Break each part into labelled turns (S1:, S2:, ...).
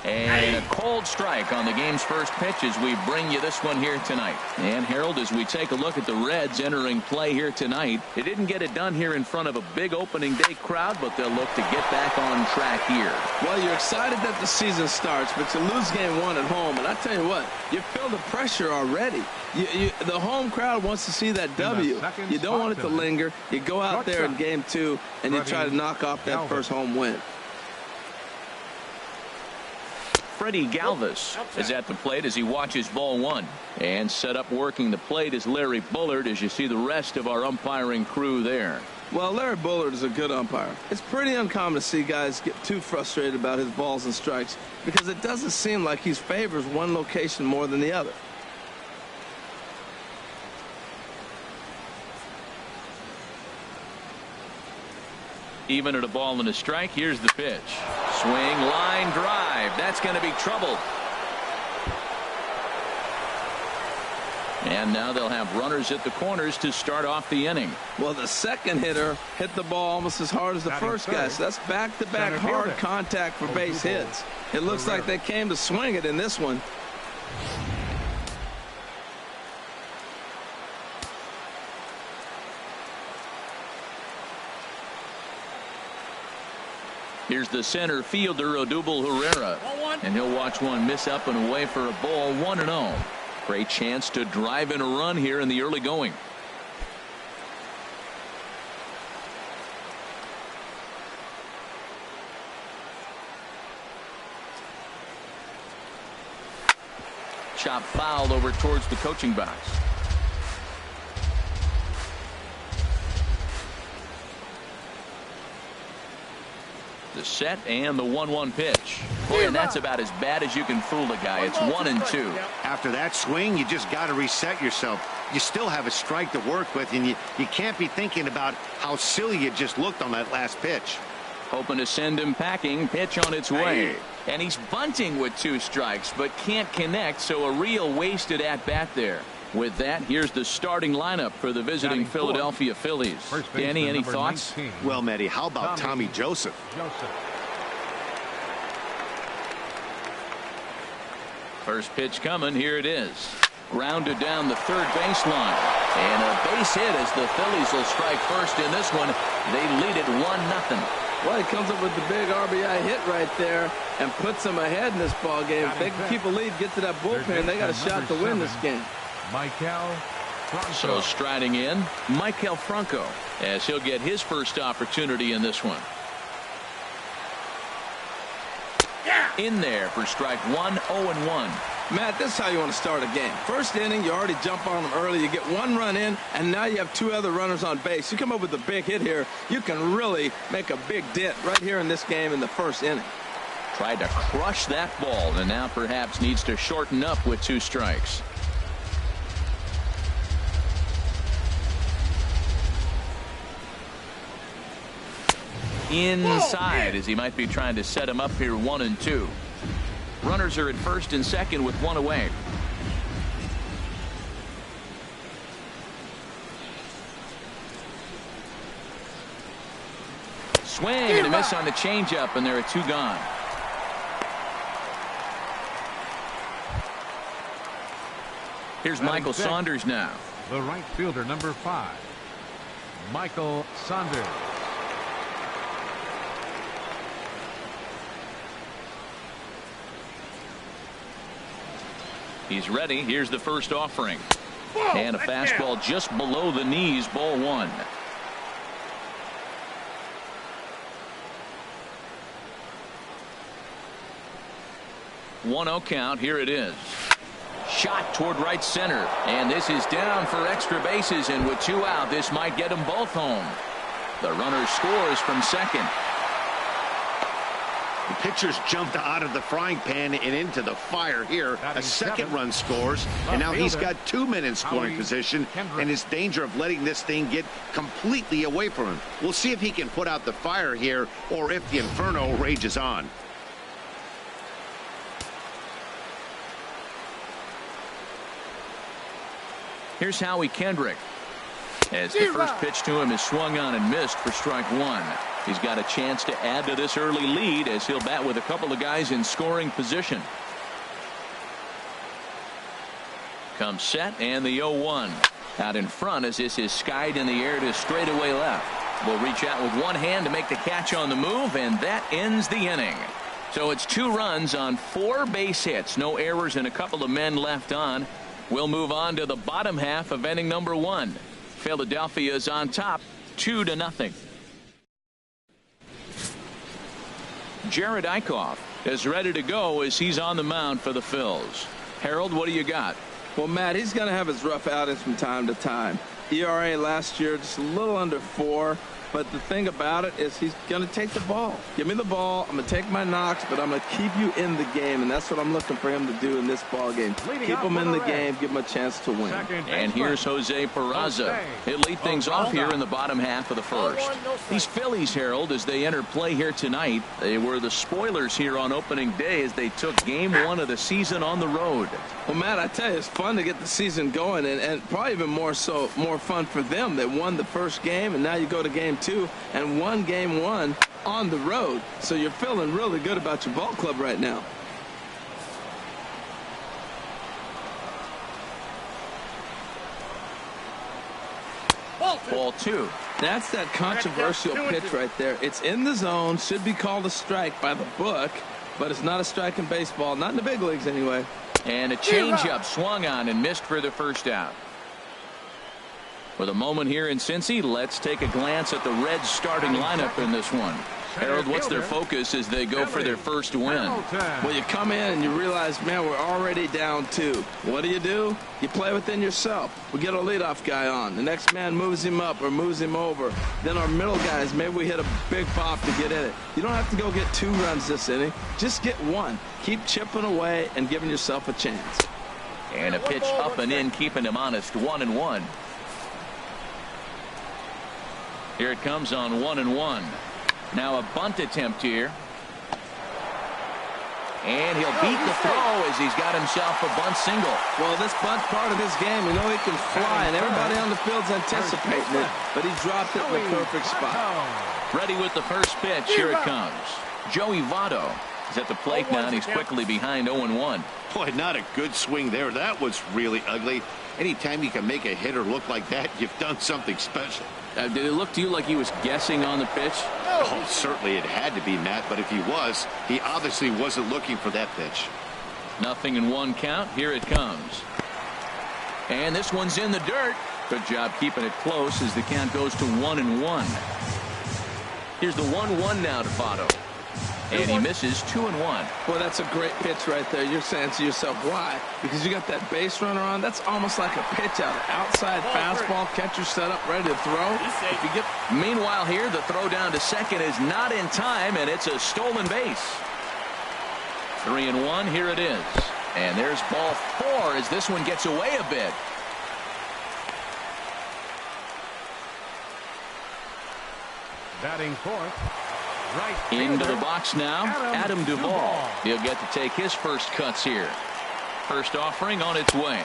S1: And a cold strike on the game's first pitch as we bring you this one here tonight. And Harold, as we take a look at the Reds entering play here tonight, they didn't get it done here in front of a big opening day crowd, but they'll look to get back on track here.
S2: Well, you're excited that the season starts, but you lose game one at home. And I tell you what, you feel the pressure already. The home crowd wants to see that W. You don't want it to linger. You go out there in game two, and you try to knock off that first home win.
S1: Freddie Galvis is at the plate as he watches ball one. And set up working the plate is Larry Bullard as you see the rest of our umpiring crew there.
S2: Well, Larry Bullard is a good umpire. It's pretty uncommon to see guys get too frustrated about his balls and strikes because it doesn't seem like he favors one location more than the other.
S1: Even at a ball and a strike, here's the pitch. Swing, line drive. That's going to be trouble. And now they'll have runners at the corners to start off the inning.
S2: Well, the second hitter hit the ball almost as hard as the first guy. So that's back-to-back hard contact for base hits. It looks like they came to swing it in this one.
S1: Here's the center fielder, Odubel Herrera. And he'll watch one miss up and away for a ball, 1-0. Great chance to drive in a run here in the early going. Chop foul over towards the coaching box. The set and the 1-1 pitch. Boy, and that's about as bad as you can fool a guy. It's 1-2.
S3: After that swing, you just got to reset yourself. You still have a strike to work with, and you can't be thinking about how silly you just looked on that last pitch.
S1: Hoping to send him packing. Pitch on its way. And he's bunting with 2 strikes, but can't connect, so a real wasted at-bat there. With that, here's the starting lineup for the visiting Philadelphia Phillies. Danny, any thoughts?
S4: 19.
S3: Well, Matty, how about Tommy Joseph?
S1: First pitch coming. Here it is. Grounded down the third baseline. And a base hit as the Phillies will strike first in this one. They lead it 1-0.
S2: Well, he comes up with the big RBI hit right there and puts them ahead in this ball game. If they can keep a lead, get to that bullpen, they got a shot to win this game.
S1: So striding in, Maikel Franco, as he'll get his first opportunity in this one. In there for strike 1, 0-1.
S2: Matt, this is how you want to start a game. First inning, you already jump on them early. You get 1 run in, and now you have 2 other runners on base. You come up with a big hit here, you can really make a big dent right here in this game in the first inning.
S1: Tried to crush that ball, and now perhaps needs to shorten up with 2 strikes. Inside as he might be trying to set him up here 1-2. Runners are at first and second with 1 away. Swing and a miss on the changeup, and there are 2 gone. Here's Michael Saunders now.
S4: The right fielder, number 5, Michael Saunders.
S1: He's ready. Here's the first offering. And a fastball just below the knees, ball 1. 1-0 count. Here it is. Shot toward right center. And this is down for extra bases. And with 2 out, this might get them both home. The runner scores from second.
S3: The pitcher's jumped out of the frying pan and into the fire here. A second run scores, and now he's got 2 men in scoring position, and is danger of letting this thing get completely away from him. We'll see if he can put out the fire here or if the inferno rages on.
S1: Here's Howie Kendrick. As the first pitch to him is swung on and missed for strike 1. He's got a chance to add to this early lead as he'll bat with a couple of guys in scoring position. Comes set, and the 0-1. Out in front as this is skied in the air to straightaway left. Will reach out with one hand to make the catch on the move, and that ends the inning. So it's 2 runs on 4 base hits. No errors and a couple of men left on. We'll move on to the bottom half of inning number 1. Philadelphia is on top 2-0. Jared Eichhoff is ready to go as he's on the mound for the Phils. Harold, what do you got?
S2: Well, Matt, he's going to have his rough outings from time to time. ERA last year just a little under 4. But the thing about it is he's going to take the ball. Give me the ball. I'm going to take my knocks, but I'm going to keep you in the game, and that's what I'm looking for him to do in this ball game. Keep him in the game, give him a chance to win.
S1: And here's Jose Peraza. He'll lead things off here in the bottom half of the first. These Phillies, Harold, as they enter play here tonight, they were the spoilers here on opening day as they took game 1 of the season on the road.
S2: Well, Matt, I tell you, it's fun to get the season going, and probably even more fun for them. They won the first game, and now you go to game 2 and won game 1 on the road. So you're feeling really good about your ball club right now.
S1: Ball 2.
S2: That's that controversial pitch right there. It's in the zone, should be called a strike by the book, but it's not a strike in baseball, not in the big leagues anyway.
S1: And a changeup swung on and missed for the first out. With a moment here in Cincy, let's take a glance at the Reds starting lineup in this one. Harold, what's their focus as they go for their first win?
S2: Well, you come in and you realize, man, we're already down 2. What do? You play within yourself. We get our leadoff guy on. The next man moves him up or moves him over. Then our middle guys, maybe we hit a big pop to get in it. You don't have to go get 2 runs this inning. Just get 1. Keep chipping away and giving yourself a chance.
S1: And a pitch up and in, keeping him honest. 1-1. Here it comes on 1-1. Now a bunt attempt here. And he'll beat the throw as he's got himself a bunt single.
S2: Well, this bunt part of this game, you know he can fly, and everybody on the field's anticipating it, but he dropped it in the perfect spot.
S1: Ready with the first pitch. Here it comes. Joey Votto is at the plate now, and he's quickly behind 0-1.
S3: Boy, not a good swing there. That was really ugly. Anytime you can make a hitter look like that, you've done something special.
S1: Did it look to you like he was guessing on the pitch?
S3: Oh, certainly it had to be, Matt, but if he was, he obviously wasn't looking for that pitch.
S1: 0-1 count. Here it comes. And this one's in the dirt. Good job keeping it close as the count goes to 1-1. Here's the 1-1 now to Votto. And he misses 2-1.
S2: Well, that's a great pitch right there. You're saying to yourself, why? Because you got that base runner on. That's almost like a pitch out. Outside fastball, catcher set up, ready to throw. If you get...
S1: Meanwhile here, the throw down to second is not in time, and it's a stolen base. 3-1, here it is. And there's ball 4 as this one gets away a bit.
S4: Batting fourth. Right
S1: into the box now, Adam Duvall. He'll get to take his first cuts here. First offering on its way.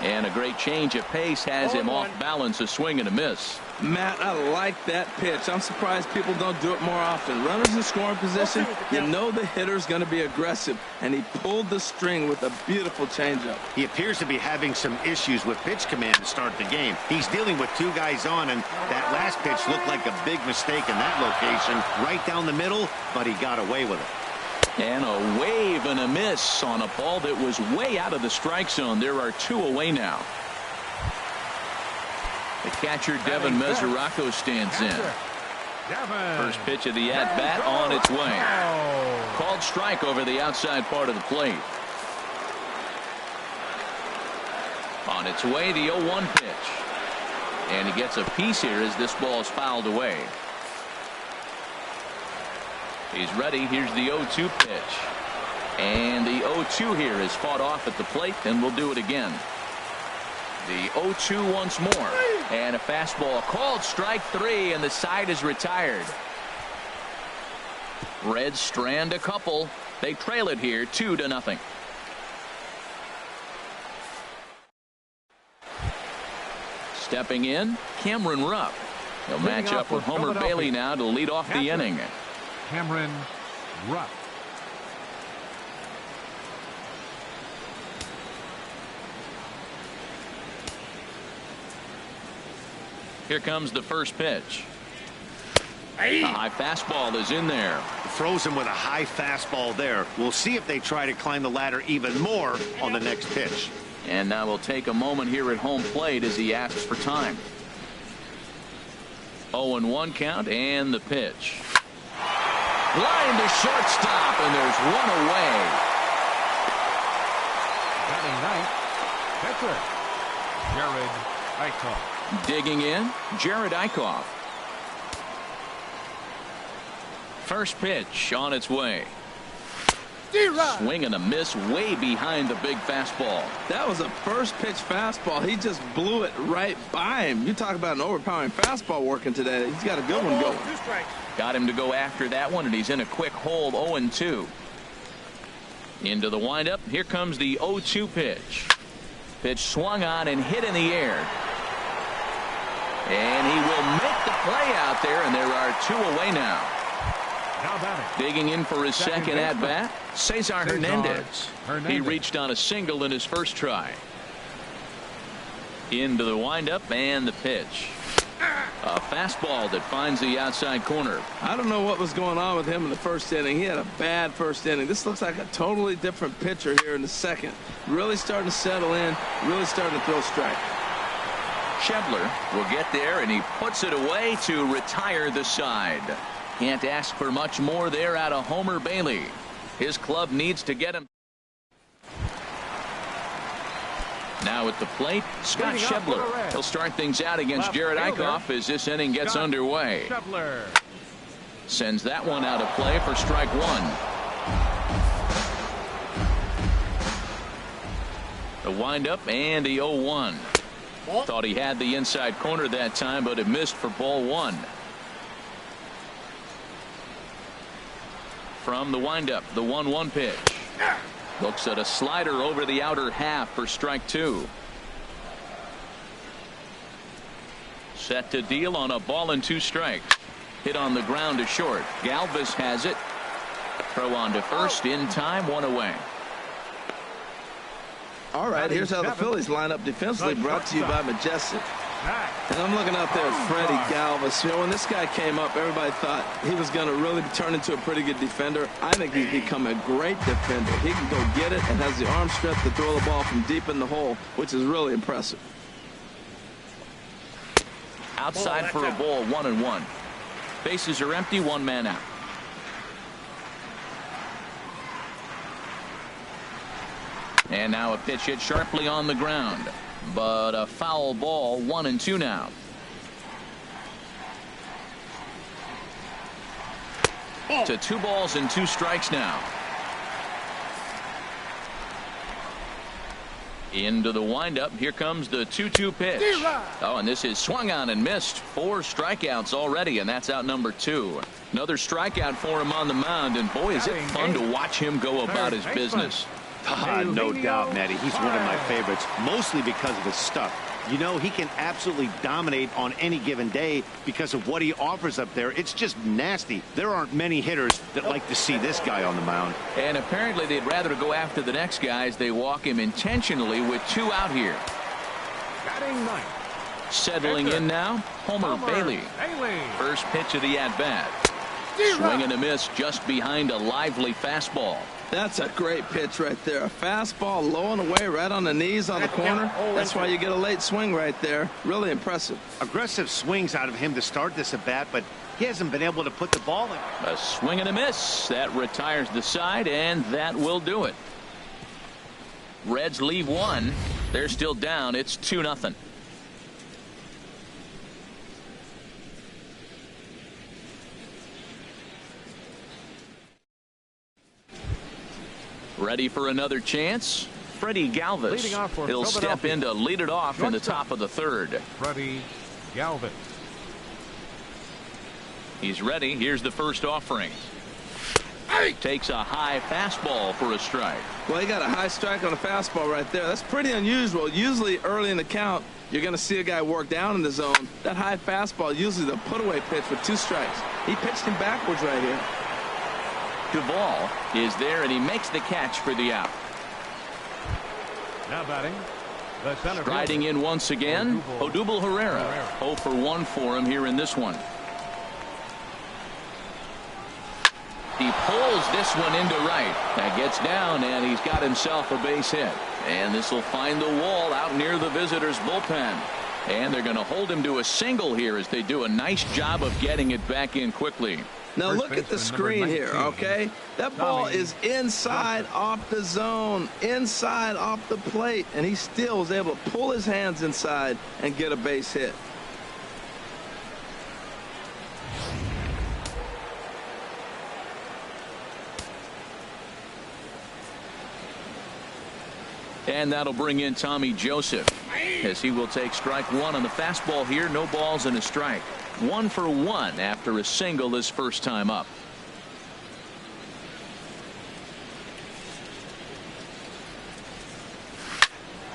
S1: And a great change of pace has him off balance, a swing and a miss.
S2: Matt, I like that pitch. I'm surprised people don't do it more often. Runners in scoring position, you know the hitter's going to be aggressive, and he pulled the string with a beautiful changeup.
S3: He appears to be having some issues with pitch command to start the game. He's dealing with 2 guys on, and that last pitch looked like a big mistake in that location, right down the middle, but he got away with it.
S1: And a wave and a miss on a ball that was way out of the strike zone. There are 2 away now. The catcher, Devin Mesoraco, stands in. First pitch of the at-bat on its way. Called strike over the outside part of the plate. On its way, the 0-1 pitch. And he gets a piece here as this ball is fouled away. He's ready. Here's the 0-2 pitch. And the 0-2 here is fought off at the plate, and we'll do it again. The 0-2 once more. And a fastball called strike 3, and the side is retired. Reds strand a couple. They trail it here 2-0. Stepping in, Cameron Rupp. He'll match up with Homer Bailey now to lead off the inning.
S4: Cameron Rupp.
S1: Here comes the first pitch. A high fastball is in there.
S3: Throws him with a high fastball there. We'll see if they try to climb the ladder even more on the next pitch.
S1: And now we'll take a moment here at home plate as he asks for time. 0-1 count and the pitch. Line to shortstop, and there's one away.
S4: Batting ninth, pitcher Jared Eichhoff.
S1: Digging in, Jared Eichhoff. First pitch on its way. Swing and a miss way behind the big fastball.
S2: That was a first pitch fastball. He just blew it right by him. You talk about an overpowering fastball working today. He's got a good one going.
S1: Got him to go after that one, and he's in a quick hold. 0-2. Into the windup. Here comes the 0-2 pitch. Pitch swung on and hit in the air. And he will make the play out there, and there are two away now. Digging in for his second at bat, Cesar Hernandez. He reached on a single in his first try. Into the windup and the pitch. A fastball that finds the outside corner.
S2: I don't know what was going on with him in the first inning. He had a bad first inning. This looks like a totally different pitcher here in the second. Really starting to settle in, really starting to throw strike.
S1: Schebler will get there, and he puts it away to retire the side. Can't ask for much more there out of Homer Bailey. His club needs to get him. Now at the plate, Scott Schebler. He'll start things out against Jared Eichhoff as this inning gets underway. Sends that one out of play for strike one. The windup and the 0-1. Thought he had the inside corner that time, but it missed for ball one. From the windup, the 1-1 pitch. Looks at a slider over the outer half for strike two. Set to deal on a ball and two strikes. Hit on the ground to short. Galvis has it. Throw on to first in time, one away.
S2: All right, here's how the Phillies line up defensively, brought to you by Majestic. And I'm looking out there at Freddie Galvis. You know, when this guy came up, everybody thought he was going to really turn into a pretty good defender. I think he's become a great defender. He can go get it and has the arm strength to throw the ball from deep in the hole, which is really impressive.
S1: Outside for a ball, 1-1. Bases are empty, one man out. And now a pitch hit sharply on the ground, but a foul ball. 1-2 now. To 2 balls and 2 strikes now. Into the windup. Here comes the 2-2 pitch. Oh, and this is swung on and missed. 4 strikeouts already, and that's out number 2. Another strikeout for him on the mound, and boy, is it fun to watch him go about his business.
S3: No doubt, Matty. He's one of my favorites, mostly because of his stuff. You know, he can absolutely dominate on any given day because of what he offers up there. It's just nasty. There aren't many hitters that like to see this guy on the mound.
S1: And apparently they'd rather go after the next guy as they walk him intentionally with 2 out here. Settling in now, Homer Bailey. First pitch of the at-bat. Swing and a miss just behind a lively fastball.
S2: That's a great pitch right there. A fastball low and away right on the knees on the corner. That's why you get a late swing right there. Really impressive.
S3: Aggressive swings out of him to start this at bat, but he hasn't been able to put the ball in.
S1: A swing and a miss. That retires the side, and that will do it. Reds leave 1. They're still down. It's 2-0. Ready for another chance? Freddie Galvis. He'll step in to lead it off in the top of the 3rd.
S4: Freddie Galvis.
S1: He's ready. Here's the first offering. Takes a high fastball for a strike.
S2: Well, he got a high strike on a fastball right there. That's pretty unusual. Usually early in the count, you're going to see a guy work down in the zone. That high fastball, usually the put-away pitch with 2 strikes. He pitched him backwards right here.
S1: Duvall is there, and he makes the catch for the out.
S4: Now batting, the center
S1: Striding in once again, Odubel Herrera. 0 for 1 for him here in this one. He pulls this one into right. That gets down, and he's got himself a base hit. And this will find the wall out near the visitors' bullpen. And they're going to hold him to a single here as they do a nice job of getting it back in quickly.
S2: Now look at the screen here, okay? That ball is inside off the zone, inside off the plate, and he still was able to pull his hands inside and get a base hit.
S1: And that'll bring in Tommy Joseph, as he will take strike 1 on the fastball here. No balls and a strike. 1 for 1 after a single his first time up.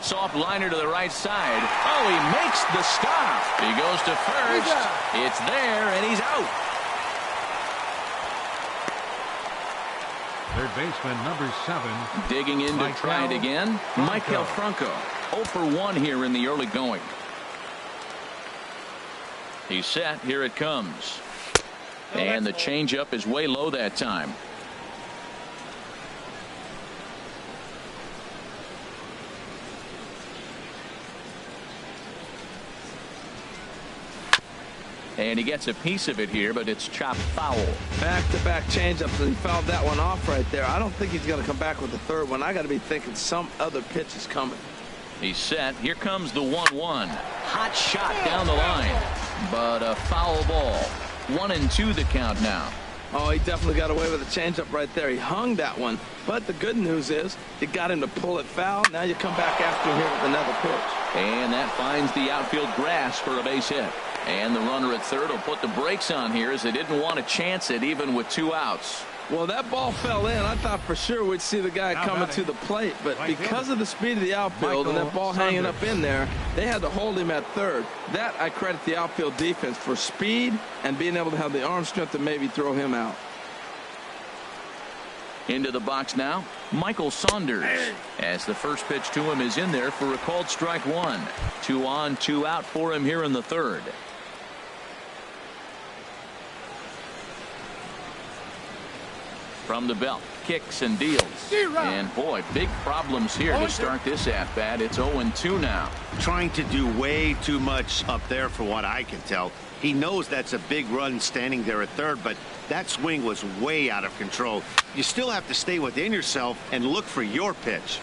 S1: Soft liner to the right side. Oh, he makes the stop. He goes to first. It's there, and he's out.
S4: Third baseman number 7.
S1: Digging in to try it again. Maikel Franco. 0 for 1 here in the early going. He's set. Here it comes. And the changeup is way low that time. And he gets a piece of it here, but it's chopped foul.
S2: Back-to-back changeups, and he fouled that one off right there. I don't think he's going to come back with the third one. I got to be thinking some other pitch is coming.
S1: He's set. Here comes the 1-1. Hot shot down the line, but a foul ball. 1-2 the count now.
S2: Oh, he definitely got away with a changeup right there. He hung that one, but the good news is you got him to pull it foul. Now you come back after him with another pitch.
S1: And that finds the outfield grass for a base hit. And the runner at third will put the brakes on here as they didn't want to chance it even with 2 outs.
S2: Well, that ball fell in. I thought for sure we'd see the guy coming to the plate, but because of the speed of the outfield and that ball hanging up in there, they had to hold him at third. That I credit the outfield defense for speed and being able to have the arm strength to maybe throw him out.
S1: Into the box now, Michael Saunders, as the first pitch to him is in there for a called strike 1. 2 on, 2 out for him here in the third. From the belt, kicks and deals. And boy, big problems here to start this at-bat. It's 0-2 now.
S3: Trying to do way too much up there for what I can tell. He knows that's a big run standing there at third, but that swing was way out of control. You still have to stay within yourself and look for your pitch.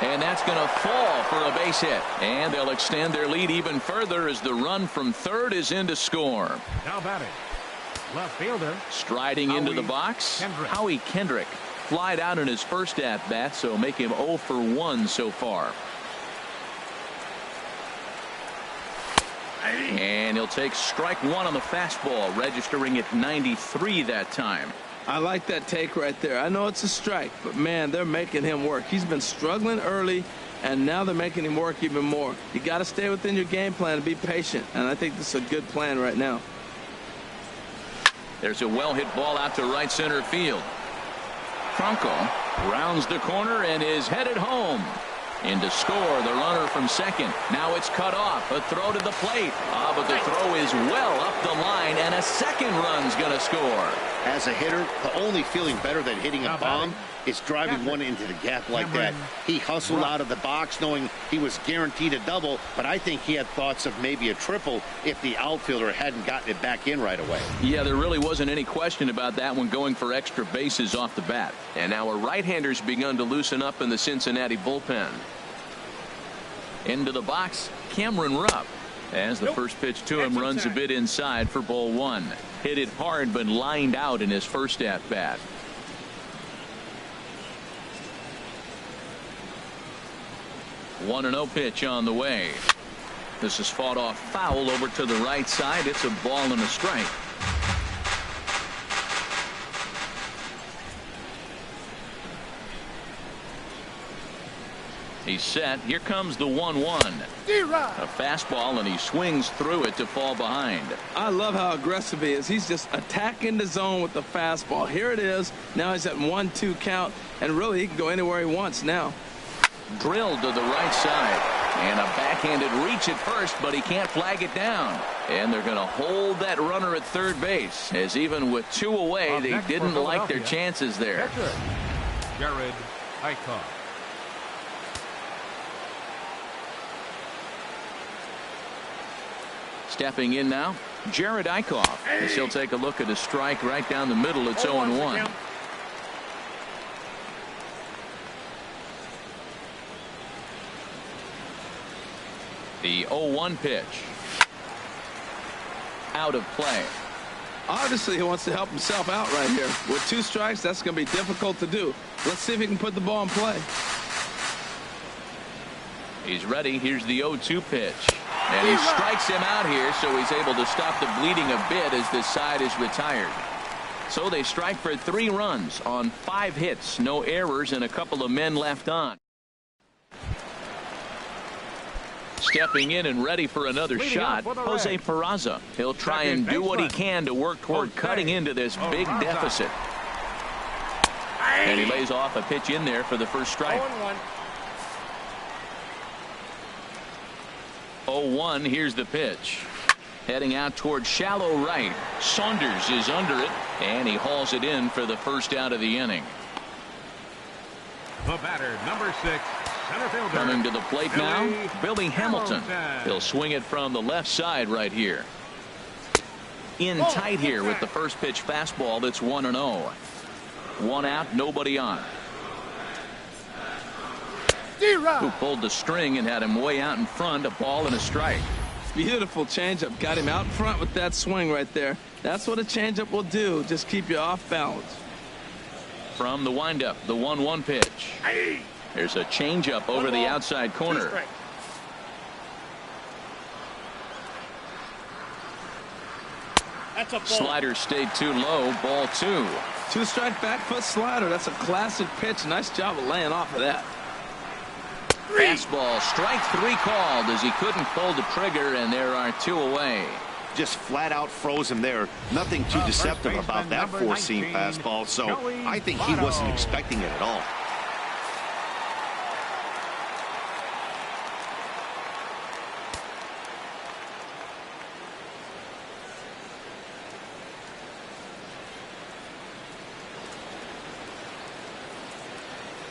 S1: And that's going to fall for a base hit. And they'll extend their lead even further as the run from third is in to score.
S4: Now batting, left fielder.
S1: Striding into the box, Howie Kendrick. Flied out in his first at-bat, so make him 0 for 1 so far. And he'll take strike 1 on the fastball, registering at 93 that time.
S2: I like that take right there. I know it's a strike, but man, they're making him work. He's been struggling early, and now they're making him work even more. You got to stay within your game plan and be patient, and I think this is a good plan right now.
S1: There's a well-hit ball out to right center field. Franco rounds the corner and is headed home. In to score, the runner from second. Now it's cut off. A throw to the plate. But the throw is well up the line, and a second run's going to score.
S3: As a hitter, the only feeling better than hitting a bomb is driving one into the gap like that. He hustled out of the box knowing he was guaranteed a double, but I think he had thoughts of maybe a triple if the outfielder hadn't gotten it back in right away.
S1: Yeah, there really wasn't any question about that one, going for extra bases off the bat. And now a right-hander's begun to loosen up in the Cincinnati bullpen. Into the box, Cameron Rupp. As the first pitch to him runs a bit inside for ball 1. Hit it hard but lined out in his first at-bat. One 1-0 pitch on the way. This is fought off foul over to the right side. It's a ball and a strike. He's set. Here comes the 1-1. A fastball, and he swings through it to fall behind.
S2: I love how aggressive he is. He's just attacking the zone with the fastball. Here it is. Now he's at 1-2 count, and really he can go anywhere he wants now.
S1: Drilled to the right side. And a backhanded reach at first, but he can't flag it down. And they're going to hold that runner at third base, as even with 2 away, they didn't like their chances there.
S4: Jared Eichhoff.
S1: Stepping in now, Jared Eichhoff. As he'll take a look at a strike right down the middle. It's 0-1. The 0-1 pitch. Out of play.
S2: Obviously, he wants to help himself out right here. With 2 strikes, that's going to be difficult to do. Let's see if he can put the ball in play.
S1: He's ready. Here's the 0-2 pitch. And he strikes him out here, so he's able to stop the bleeding a bit as this side is retired. So they strike for 3 runs on 5 hits. No errors and a couple of men left on. Stepping in and ready for another shot, Jose Peraza. He'll try and do what he can to work toward cutting into this big deficit. And he lays off a pitch in there for the first strike. 0-1. Here's the pitch. Heading out toward shallow right. Saunders is under it, and he hauls it in for the first out of the inning.
S4: The batter, number 6.
S1: Coming to the plate now, Billy Hamilton. He'll swing it from the left side right here. In tight here with the first pitch fastball. That's 1-0. 1 out, nobody on. Who pulled the string and had him way out in front. A ball and a strike.
S2: Beautiful changeup. Got him out front with that swing right there. That's what a changeup will do. Just keep you off balance.
S1: From the windup, the 1-1 pitch. There's a changeup over the outside corner. Slider stayed too low. Ball 2.
S2: 2-strike back foot slider. That's a classic pitch. Nice job of laying off of that.
S1: Fastball, strike 3 called as he couldn't pull the trigger, and there are 2 away.
S3: Just flat out froze him there. Nothing too deceptive about that 4-seam fastball, so I think he wasn't expecting it at all.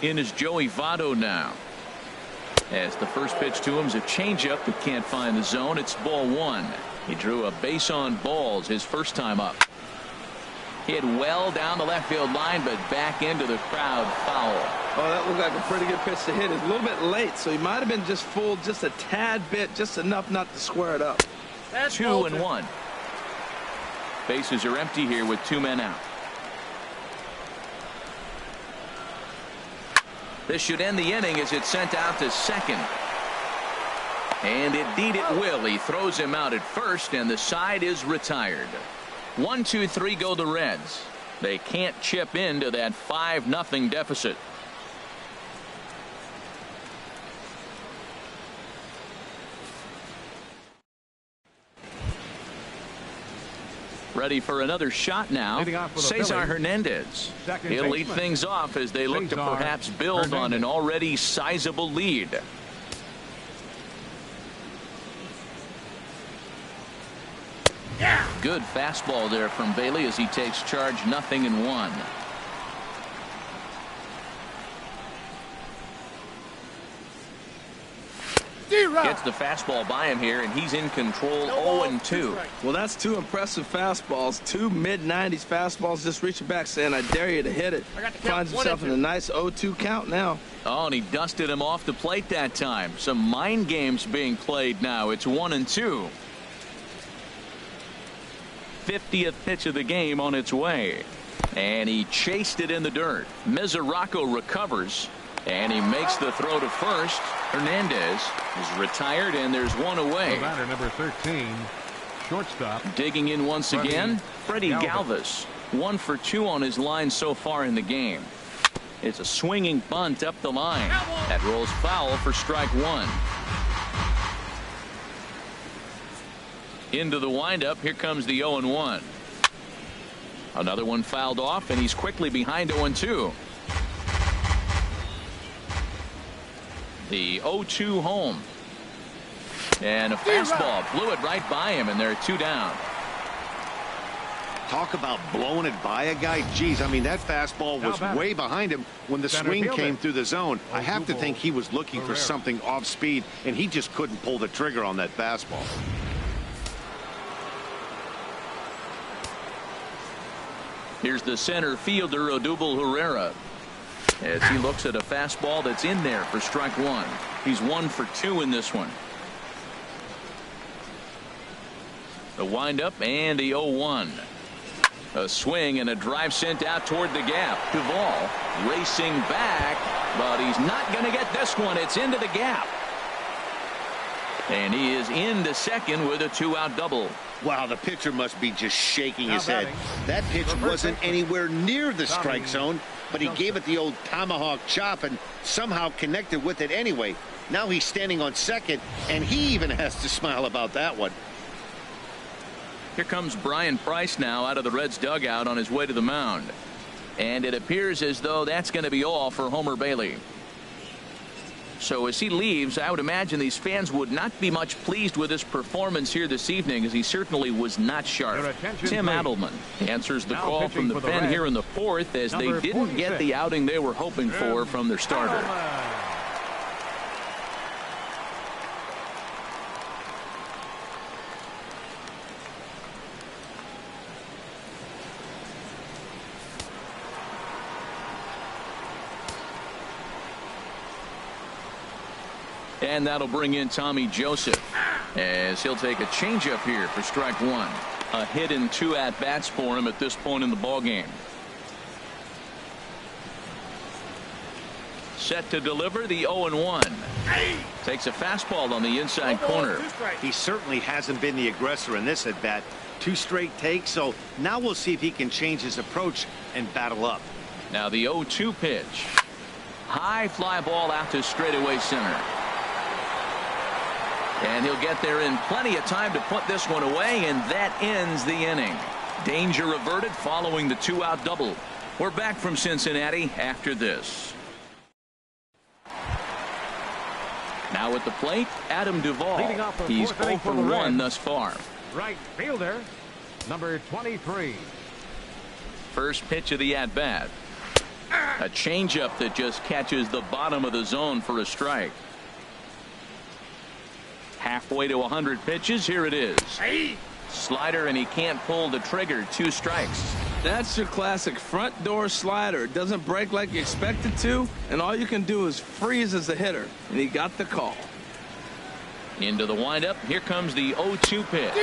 S1: In is Joey Votto now. As the first pitch to him is a changeup that can't find the zone. It's ball 1. He drew a base on balls his first time up. Hit well down the left field line, but back into the crowd foul.
S2: Oh, that looked like a pretty good pitch to hit. It's a little bit late, so he might have been just fooled just a tad bit, just enough not to square it up.
S1: 2-1. Bases are empty here with 2 men out. This should end the inning as it's sent out to second. And indeed it will. He throws him out at first, and the side is retired. 1, 2, 3 go the Reds. They can't chip into that 5-0 deficit. Ready for another shot now. Cesar Hernandez. He'll lead things off as they look to perhaps build on an already sizable lead. Good fastball there from Bailey as he takes charge. 0-1. Gets the fastball by him here, and he's in control. 0-2.
S2: Well, that's 2 impressive fastballs. 2 mid-90s fastballs just reaching back saying, I dare you to hit it. Finds himself in a nice 0-2 count now.
S1: Oh, and he dusted him off the plate that time. Some mind games being played now. It's 1-2. 50th pitch of the game on its way. And he chased it in the dirt. Mesoraco recovers. And he makes the throw to first. Hernandez is retired, and there's 1 away.
S4: The batter, number 13, shortstop.
S1: Digging in once again, Freddie Galvis. 1 for 2 on his line so far in the game. It's a swinging bunt up the line. That rolls foul for strike one. Into the windup. Here comes the 0-1. Another one fouled off, and he's quickly behind 0-2. The 0-2 home. And a fastball blew it right by him, and they're 2 down.
S3: Talk about blowing it by a guy. Geez, I mean, that fastball was way behind him when the swing came through the zone. I have to think he was looking for something off speed, and he just couldn't pull the trigger on that fastball.
S1: Here's the center fielder, Odubel Herrera, as he looks at a fastball that's in there for strike one. He's 1 for 2 in this one. The windup and the 0-1. A swing and a drive sent out toward the gap. Duvall racing back, but he's not going to get this one. It's into the gap. And he is into second with a 2-out double.
S3: Wow, the pitcher must be just shaking his head. That pitch wasn't anywhere near the strike zone, but he gave it the old tomahawk chop and somehow connected with it anyway. Now he's standing on second, and he even has to smile about that one.
S1: Here comes Brian Price now out of the Reds dugout on his way to the mound. And it appears as though that's going to be all for Homer Bailey. So as he leaves, I would imagine these fans would not be much pleased with his performance here this evening, as he certainly was not sharp. Tim Adelman answers the call from the pen here in the fourth, as they didn't get the outing they were hoping for from their starter. And that'll bring in Tommy Joseph, as he'll take a changeup here for strike one. A hit and 2 at-bats for him at this point in the ballgame. Set to deliver the 0-1. Takes a fastball on the inside corner.
S3: He certainly hasn't been the aggressor in this at-bat. 2 straight takes, so now we'll see if he can change his approach and battle up.
S1: Now the 0-2 pitch. High fly ball out to straightaway center. And he'll get there in plenty of time to put this one away, and that ends the inning. Danger averted following the 2-out double. We're back from Cincinnati after this. Now at the plate, Adam Duvall. He's 0 for 1 thus far.
S4: Right fielder, number 23.
S1: First pitch of the at-bat. A changeup that just catches the bottom of the zone for a strike. Halfway to 100 pitches. Here it is. Slider, and he can't pull the trigger. 2 strikes.
S2: That's your classic front door slider. It doesn't break like you expect it to, and all you can do is freeze as a hitter. And he got the call.
S1: Into the windup. Here comes the 0-2 pitch.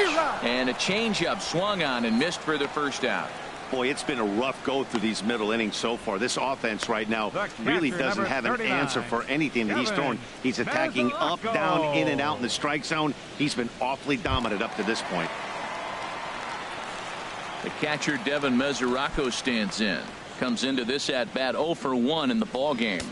S1: And a changeup swung on and missed for the first out.
S3: Boy, it's been a rough go through these middle innings so far. This offense right now really doesn't have an answer for anything that he's throwing. He's attacking up, down, in and out in the strike zone. He's been awfully dominant up to this point.
S1: The catcher Devin Mesoraco stands in. Comes into this at bat 0 for 1 in the ball game.